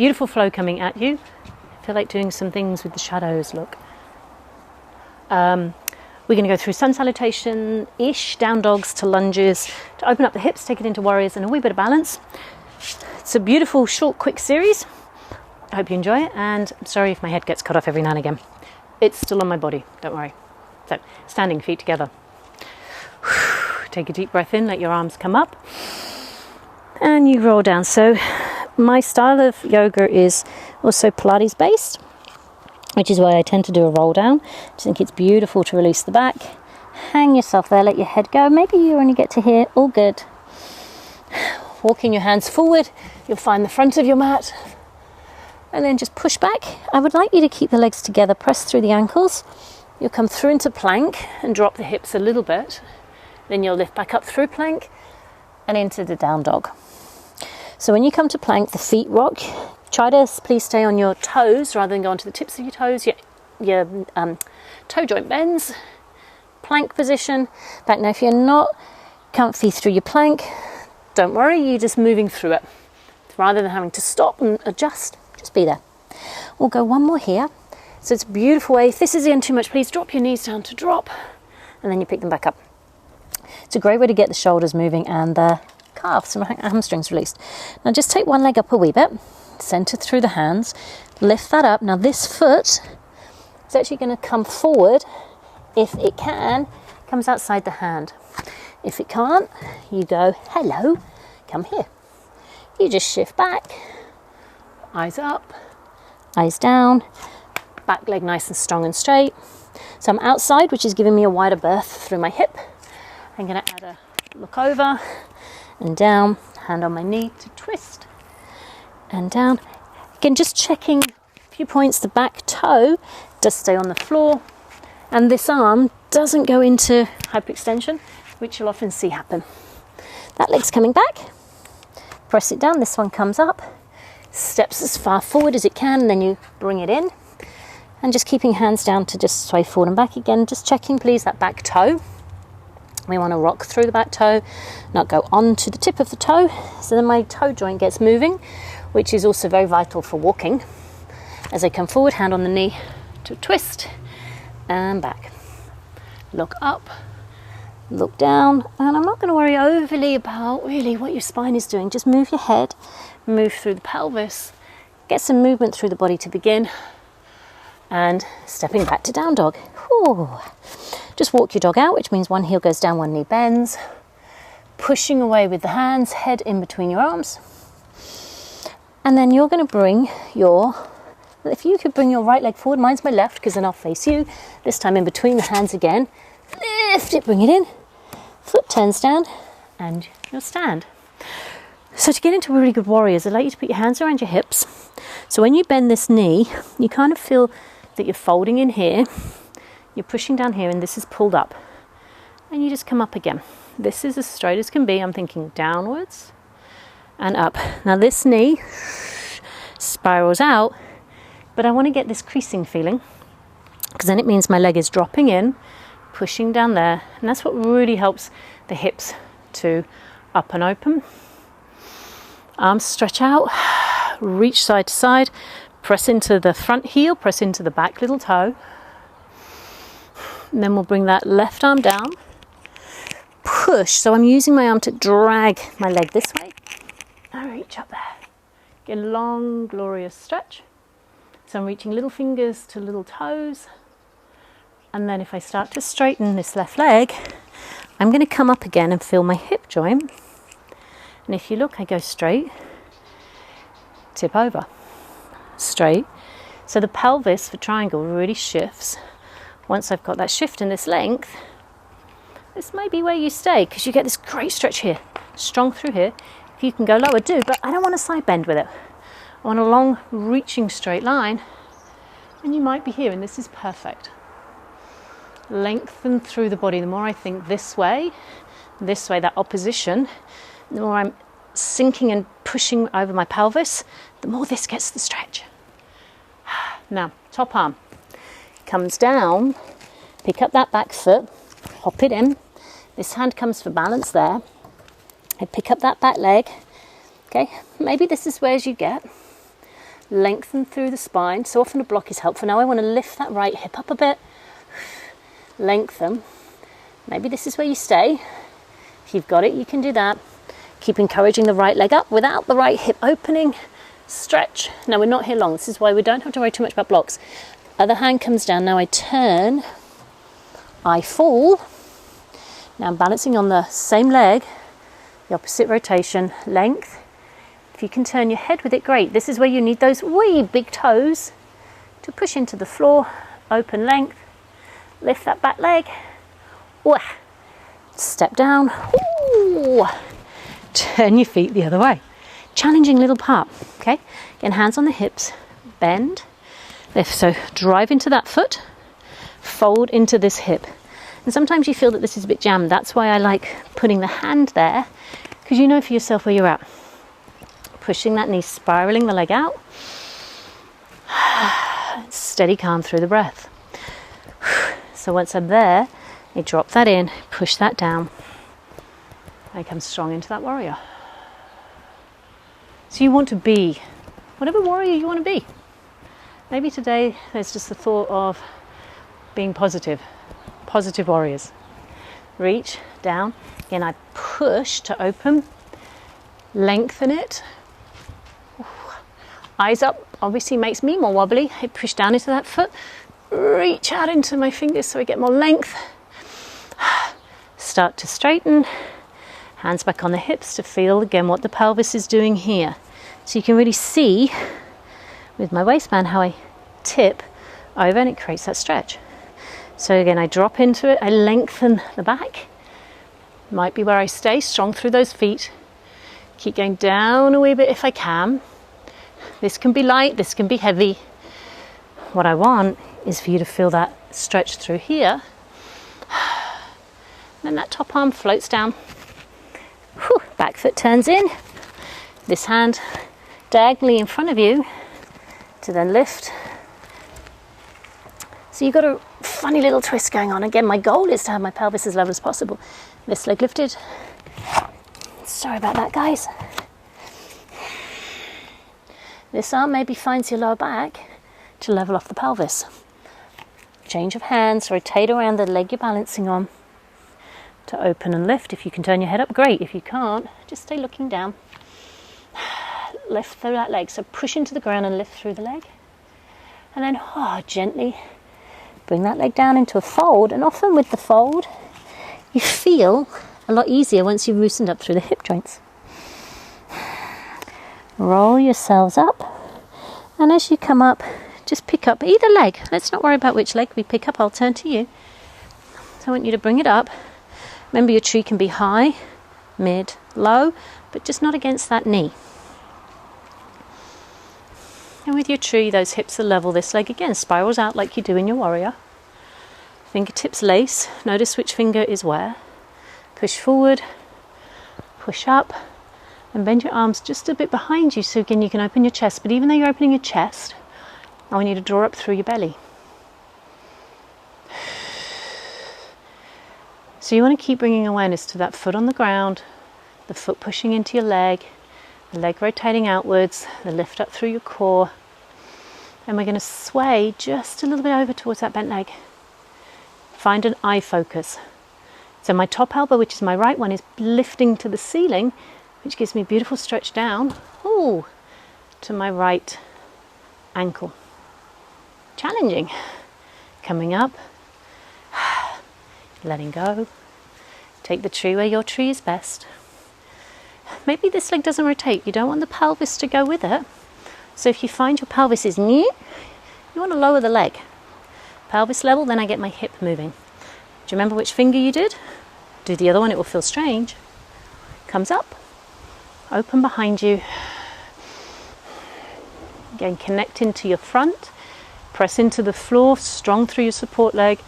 Beautiful flow coming at you. I feel like doing some things with the shadows, look. We're going to go through sun salutation-ish, down dogs to lunges, to open up the hips, take it into warriors, and a wee bit of balance. It's a beautiful, short, quick series. I hope you enjoy it, and I'm sorry if my head gets cut off every now and again. It's still on my body, don't worry. So, standing, feet together. Take a deep breath in, let your arms come up, and you roll down. So, my style of yoga is also Pilates based, which is why I tend to do a roll down. I just think it's beautiful to release the back. Hang yourself there, let your head go. Maybe you only get to here, all good. Walking your hands forward, you'll find the front of your mat. And then just push back. I would like you to keep the legs together, press through the ankles. You'll come through into plank and drop the hips a little bit. Then you'll lift back up through plank and into the down dog. So when you come to plank, the feet rock. Try to please stay on your toes rather than go onto the tips of your toes. Your toe joint bends. Plank position. Back. Now if you're not comfy through your plank, don't worry, you're just moving through it. Rather than having to stop and adjust, just be there. We'll go one more here. So it's a beautiful way. If this is in too much, please drop your knees down to drop. And then you pick them back up. It's a great way to get the shoulders moving and the calves and hamstrings released. Now just take one leg up a wee bit. Center through the hands. Lift that up. Now this foot is actually going to come forward. If it can, comes outside the hand. If it can't, you go, hello, come here. You just shift back. Eyes up, eyes down. Back leg nice and strong and straight. So I'm outside, which is giving me a wider berth through my hip. I'm going to add a look over and down, hand on my knee to twist and down. Again, just checking a few points. The back toe does stay on the floor and this arm doesn't go into hyperextension, which you'll often see happen. That leg's coming back. Press it down. This one comes up, steps as far forward as it can, and then you bring it in. And just keeping hands down to just sway forward and back again. Just checking, please, that back toe. We want to rock through the back toe, not go onto the tip of the toe. So then my toe joint gets moving, which is also very vital for walking. As I come forward, hand on the knee to twist and back. Look up, look down. And I'm not going to worry overly about really what your spine is doing. Just move your head, move through the pelvis, get some movement through the body to begin. And stepping back to down dog. Ooh. Just walk your dog out, which means one heel goes down, one knee bends. Pushing away with the hands, head in between your arms. And then you're going to bring if you could bring your right leg forward, mine's my left because then I'll face you. This time in between the hands again. Lift it, bring it in. Foot turns down and you'll stand. So to get into really good warriors, I'd like you to put your hands around your hips. So when you bend this knee, you kind of feel that you're folding in here, you're pushing down here, and this is pulled up. And you just come up again. This is as straight as can be. I'm thinking downwards and up. Now this knee spirals out, but I want to get this creasing feeling because then it means my leg is dropping in, pushing down there, and that's what really helps the hips to up and open. Arms stretch out, reach side to side, press into the front heel, press into the back little toe. And then we'll bring that left arm down, push. So I'm using my arm to drag my leg this way. I reach up there. Get a long, glorious stretch. So I'm reaching little fingers to little toes. And then if I start to straighten this left leg, I'm going to come up again and feel my hip joint. And if you look, I go straight, tip over, straight. So the pelvis for triangle really shifts. Once I've got that shift in this length, this may be where you stay because you get this great stretch here, strong through here. If you can go lower, do, but I don't want a side bend with it. I want a long, reaching straight line, and you might be here, and this is perfect. Lengthen through the body. The more I think this way, that opposition, the more I'm sinking and pushing over my pelvis, the more this gets the stretch. Now, top arm comes down, pick up that back foot, hop it in. This hand comes for balance there. I pick up that back leg. Okay, maybe this is where as you get. lengthen through the spine. So often a block is helpful. Now I want to lift that right hip up a bit, lengthen. Maybe this is where you stay. If you've got it, you can do that. Keep encouraging the right leg up without the right hip opening. Stretch. Now we're not here long. This is why we don't have to worry too much about blocks. Other hand comes down. Now I turn. I fall. Now I'm balancing on the same leg. The opposite rotation. Length. If you can turn your head with it, great. This is where you need those wee big toes to push into the floor. Open length. Lift that back leg. Ooh. Step down. Ooh. Turn your feet the other way. Challenging little part. Okay. Again, hands on the hips. Bend. Lift. So drive into that foot. Fold into this hip. And sometimes you feel that this is a bit jammed. That's why I like putting the hand there, because you know for yourself where you're at. Pushing that knee, spiraling the leg out. Steady, calm through the breath. So once I'm there, I drop that in, push that down. I come strong into that warrior. So you want to be whatever warrior you want to be. Maybe today there's just the thought of being positive warriors. Reach down. Again, I push to open, lengthen it. Eyes up obviously makes me more wobbly. I push down into that foot, reach out into my fingers so I get more length. Start to straighten, hands back on the hips to feel again what the pelvis is doing here. So you can really see with my waistband how I tip over and it creates that stretch. So again, I drop into it, I lengthen the back. Might be where I stay, strong through those feet. Keep going down a wee bit if I can. This can be light, this can be heavy. What I want is for you to feel that stretch through here. Then that top arm floats down. Whew, back foot turns in. This hand diagonally in front of you to then lift. So you've got a funny little twist going on. Again, my goal is to have my pelvis as level as possible. This leg lifted. Sorry about that, guys. This arm maybe finds your lower back to level off the pelvis. Change of hands, rotate around the leg you're balancing on to open and lift. If you can turn your head up, great. If you can't, just stay looking down. Lift through that leg. So push into the ground and lift through the leg. And then gently bring that leg down into a fold. And often with the fold, you feel a lot easier once you've loosened up through the hip joints. Roll yourselves up, and as you come up, just pick up either leg. Let's not worry about which leg we pick up. I'll turn to you. So I want you to bring it up. Remember, your tree can be high, mid, low, but just not against that knee. And with your tree, those hips are level. This leg again spirals out like you do in your warrior. Fingertips lace. Notice which finger is where. Push forward, push up. And bend your arms just a bit behind you so again you can open your chest. But even though you're opening your chest, I want you to draw up through your belly. So you want to keep bringing awareness to that foot on the ground, the foot pushing into your leg, the leg rotating outwards, the lift up through your core. And we're going to sway just a little bit over towards that bent leg. Find an eye focus. So my top elbow, which is my right one, is lifting to the ceiling, which gives me a beautiful stretch down, to my right ankle. Challenging. Coming up, letting go. Take the tree where your tree is best. Maybe this leg doesn't rotate. You don't want the pelvis to go with it. So if you find your pelvis is new, you want to lower the leg. Pelvis level, then I get my hip moving. Do you remember which finger you did? Do the other one, it will feel strange. Comes up. Open behind you. Again, connect into your front. Press into the floor, strong through your support leg.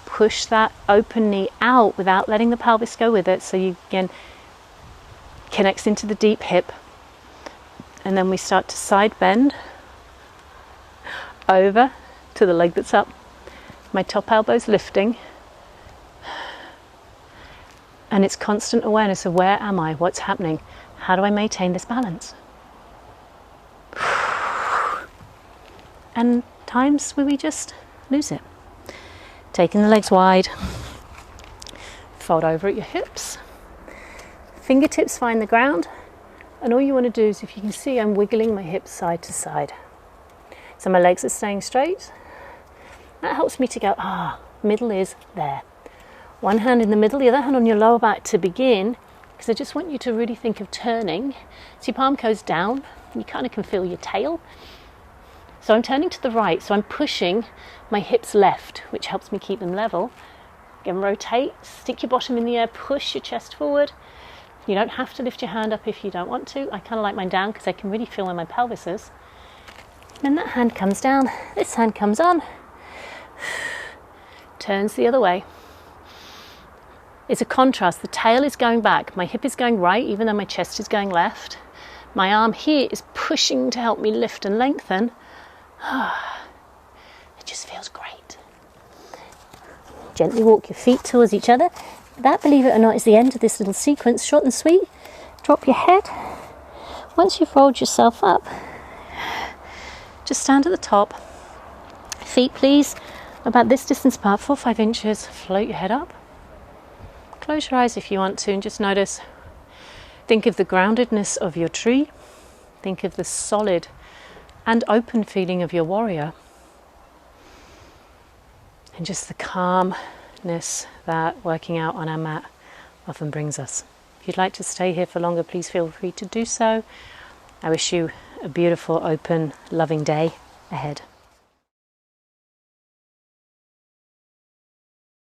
Push that open knee out without letting the pelvis go with it. So you, again, connects into the deep hip. And then we start to side bend over to the leg that's up. My top elbow's lifting. And it's constant awareness of where am I, what's happening. How do I maintain this balance? and times where we just lose it. Taking the legs wide, fold over at your hips, fingertips find the ground, and all you want to do is, if you can see, I'm wiggling my hips side to side. So my legs are staying straight. That helps me to go, middle is there. One hand in the middle, the other hand on your lower back to begin, because I just want you to really think of turning. So your palm goes down, and you kind of can feel your tail. So I'm turning to the right, so I'm pushing my hips left, which helps me keep them level. Again, rotate, stick your bottom in the air, push your chest forward. You don't have to lift your hand up if you don't want to. I kind of like mine down because I can really feel where my pelvis is. Then that hand comes down, this hand comes on, turns the other way. It's a contrast. The tail is going back, my hip is going right, even though my chest is going left. My arm here is pushing to help me lift and lengthen. It just feels great. Gently walk your feet towards each other. That, believe it or not, is the end of this little sequence. Short and sweet. Drop your head. Once you've rolled yourself up, just stand at the top. Feet, please, about this distance apart, 4 or 5 inches. Float your head up. Close your eyes if you want to and just notice. Think of the groundedness of your tree. Think of the solid and open feeling of your warrior. And just the calmness that working out on our mat often brings us. If you'd like to stay here for longer, please feel free to do so. I wish you a beautiful, open, loving day ahead.